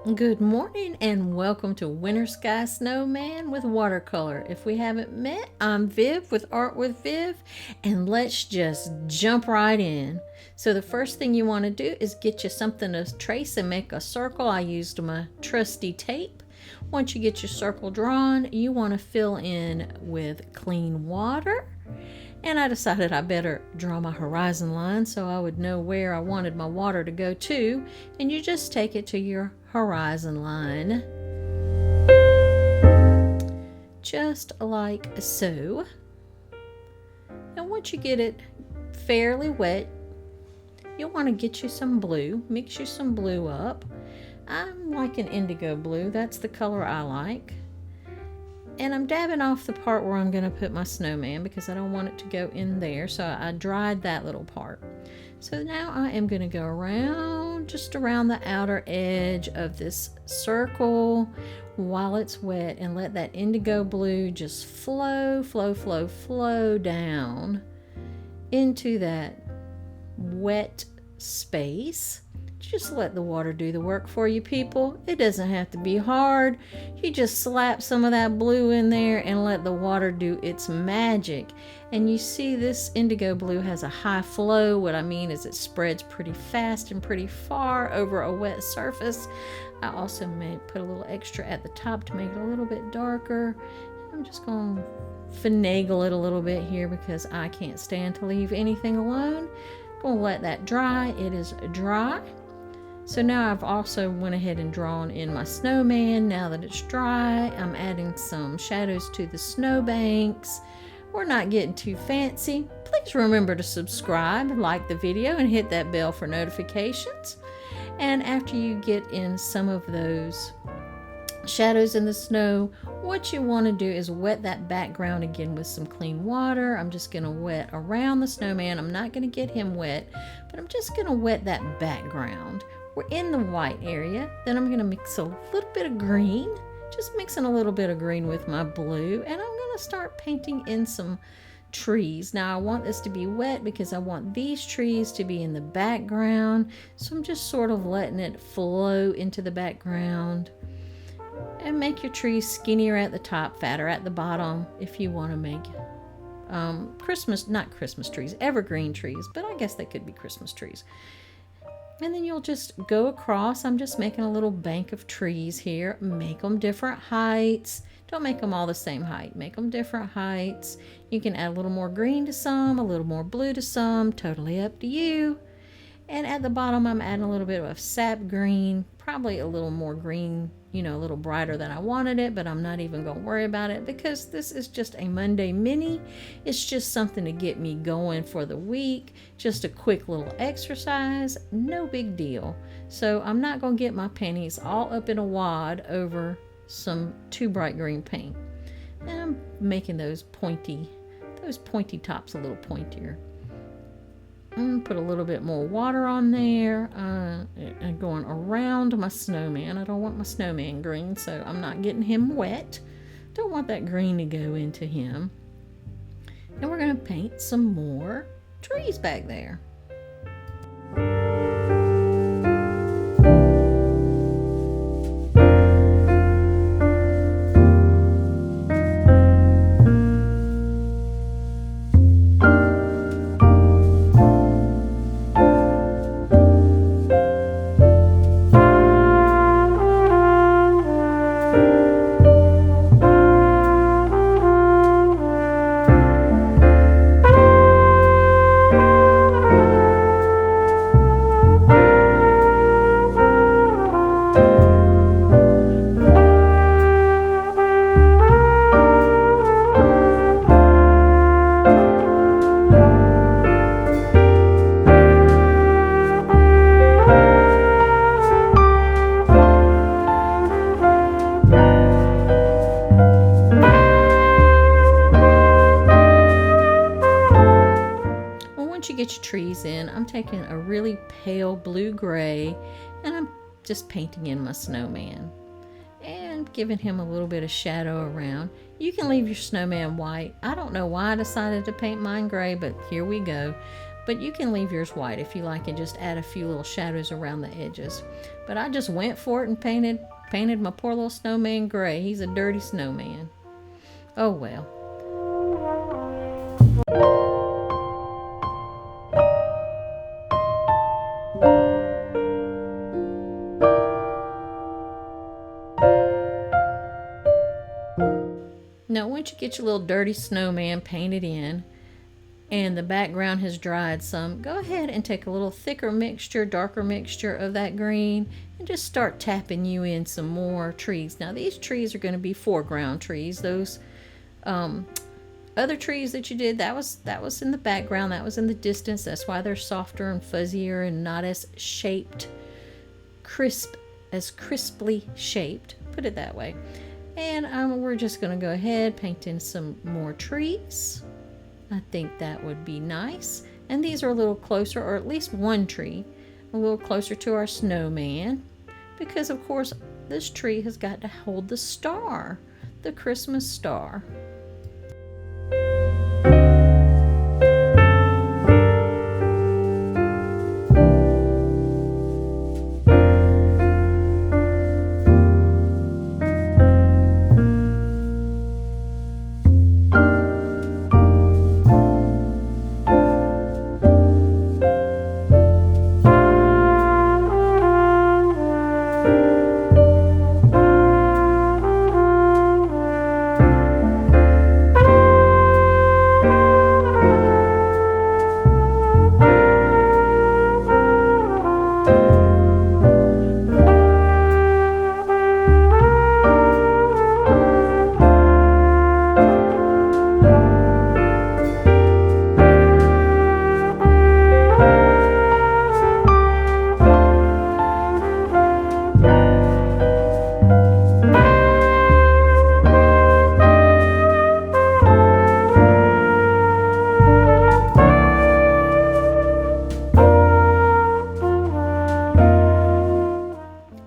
Good morning and welcome to Winter Sky Snowman with Watercolor. If we haven't met, I'm Viv with Art with Viv, and let's just jump right in. So the first thing you want to do is get you something to trace and make a circle. I used my trusty tape. Once you get your circle drawn, you want to fill in with clean water. And I decided I better draw my horizon line so I would know where I wanted my water to go to. And you just take it to your horizon line, just like so. And once you get it fairly wet, you'll want to get you some blue. Mix you some blue up. I'm like an indigo blue. That's the color I like. And I'm dabbing off the part where I'm going to put my snowman because I don't want it to go in there. So I dried that little part. So now I am going to go around, just around the outer edge of this circle while it's wet and let that indigo blue just flow down into that wet space. Just let the water do the work for you, people. It doesn't have to be hard. You just slap some of that blue in there and let the water do its magic. And you see this indigo blue has a high flow. What I mean is it spreads pretty fast and pretty far over a wet surface. I also may put a little extra at the top to make it a little bit darker. I'm just going to finagle it a little bit here because I can't stand to leave anything alone. I'm going to let that dry. It is dry. So now I've also went ahead and drawn in my snowman. Now that it's dry, I'm adding some shadows to the snowbanks. We're not getting too fancy. Please remember to subscribe, like the video, and hit that bell for notifications. And after you get in some of those shadows in the snow, what you want to do is wet that background again with some clean water. I'm just going to wet around the snowman. I'm not going to get him wet, but I'm just going to wet that background. We're in the white area. Then I'm going to mix a little bit of green, just mixing a little bit of green with my blue, and I'm going to start painting in some trees. Now I want this to be wet because I want these trees to be in the background, so I'm just sort of letting it flow into the background. And make your trees skinnier at the top, fatter at the bottom if you want to make not Christmas trees, evergreen trees, but I guess they could be Christmas trees. And then you'll just go across. I'm just making a little bank of trees here. Make them different heights. Don't make them all the same height. Make them different heights. You can add a little more green to some, a little more blue to some. Totally up to you. And at the bottom, I'm adding a little bit of sap green, probably a little more green, a little brighter than I wanted it, but I'm not even going to worry about it because this is just a Monday mini. It's just something to get me going for the week, just a quick little exercise, no big deal. So I'm not going to get my panties all up in a wad over some too bright green paint. And I'm making those pointy tops a little pointier. Put a little bit more water on there and going around my snowman. I don't want my snowman green, so I'm not getting him wet. Don't want that green to go into him. And we're going to paint some more trees back there. Get your trees in, I'm taking a really pale blue-gray and I'm just painting in my snowman and giving him a little bit of shadow around. You can leave your snowman white. I don't know why I decided to paint mine gray, but here we go. But you can leave yours white if you like and just add a few little shadows around the edges. But I just went for it and painted my poor little snowman gray. He's a dirty snowman. Oh well. Now once you get your little dirty snowman painted in and the background has dried some, go ahead and take a little thicker mixture, darker mixture of that green and just start tapping you in some more trees. Now these trees are going to be foreground trees. Those other trees that you did, that was in the background, that was in the distance. That's why they're softer and fuzzier and not as shaped, crisply shaped, put it that way. And we're just going to go ahead, paint in some more trees. I think that would be nice. And these are a little closer, or at least one tree, a little closer to our snowman. Because, of course, this tree has got to hold the star, the Christmas star.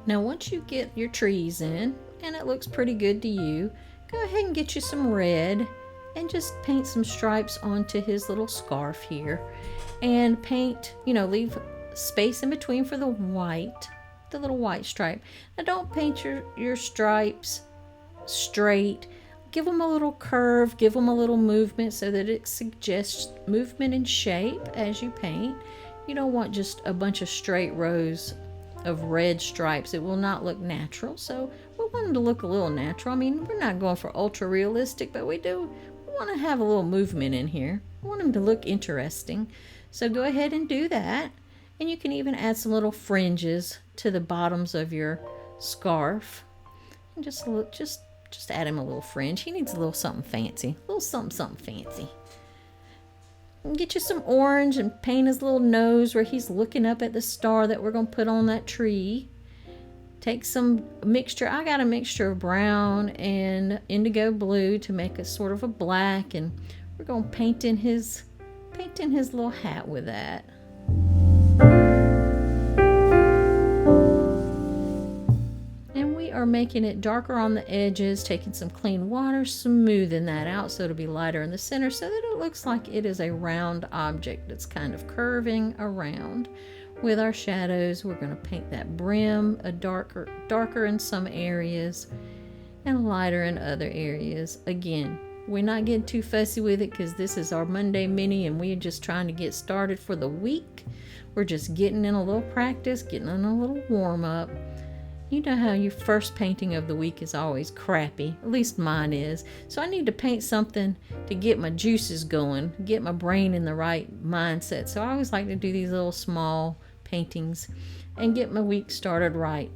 Now once you get your trees in and it looks pretty good to you, go ahead and get you some red and just paint some stripes onto his little scarf here. And paint, leave space in between for the little white stripe. Now don't paint your stripes straight. Give them a little curve, give them a little movement so that it suggests movement and shape as you paint. You don't want just a bunch of straight rows of red stripes. It will not look natural. So we want them to look a little natural. I mean, we're not going for ultra realistic, but we want to have a little movement in here. We want them to look interesting. So go ahead and do that. And you can even add some little fringes to the bottoms of your scarf. And just add him a little fringe. He needs a little something fancy. A little something fancy. And get you some orange and paint his little nose where he's looking up at the star that we're going to put on that tree. Take some mixture. I got a mixture of brown and indigo blue to make a sort of a black, and we're going to paint in his little hat with that. And we are making it darker on the edges, taking some clean water, smoothing that out so it'll be lighter in the center so that it looks like it is a round object that's kind of curving around. With our shadows, we're going to paint that brim a darker in some areas and lighter in other areas. Again, we're not getting too fussy with it because this is our Monday mini and we're just trying to get started for the week. We're just getting in a little practice, getting in a little warm up. You know how your first painting of the week is always crappy, at least mine is. So I need to paint something to get my juices going, get my brain in the right mindset. So I always like to do these little small paintings and get my week started right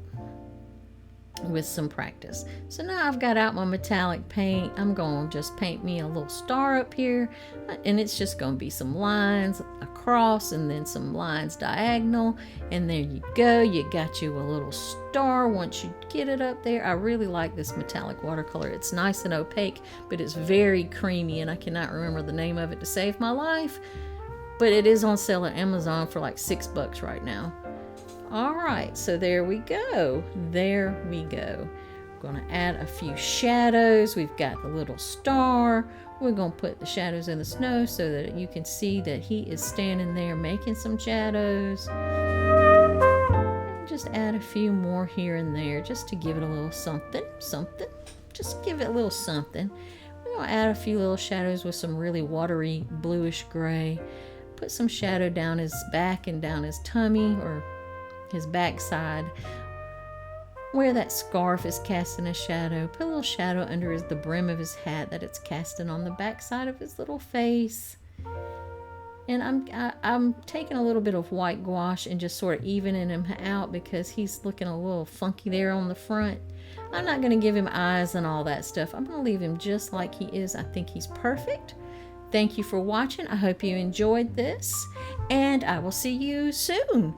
with some practice. So now I've got out my metallic paint. I'm going to just paint me a little star up here, and it's just going to be some lines across and then some lines diagonal, and there you go. You got you a little star once you get it up there. I really like this metallic watercolor. It's nice and opaque, but it's very creamy, and I cannot remember the name of it to save my life, but it is on sale at Amazon for like $6 right now. All right, so there we go. Gonna add a few shadows. We've got the little star. We're gonna put the shadows in the snow so that you can see that he is standing there making some shadows. And just add a few more here and there just to give it a little something. Just give it a little something. We're gonna add a few little shadows with some really watery bluish gray. Put some shadow down his back and down his tummy or his backside, where that scarf is casting a shadow. Put a little shadow under the brim of his hat that it's casting on the backside of his little face. And I'm taking a little bit of white gouache and just sort of evening him out because he's looking a little funky there on the front. I'm not going to give him eyes and all that stuff. I'm going to leave him just like he is. I think he's perfect. Thank you for watching. I hope you enjoyed this, and I will see you soon.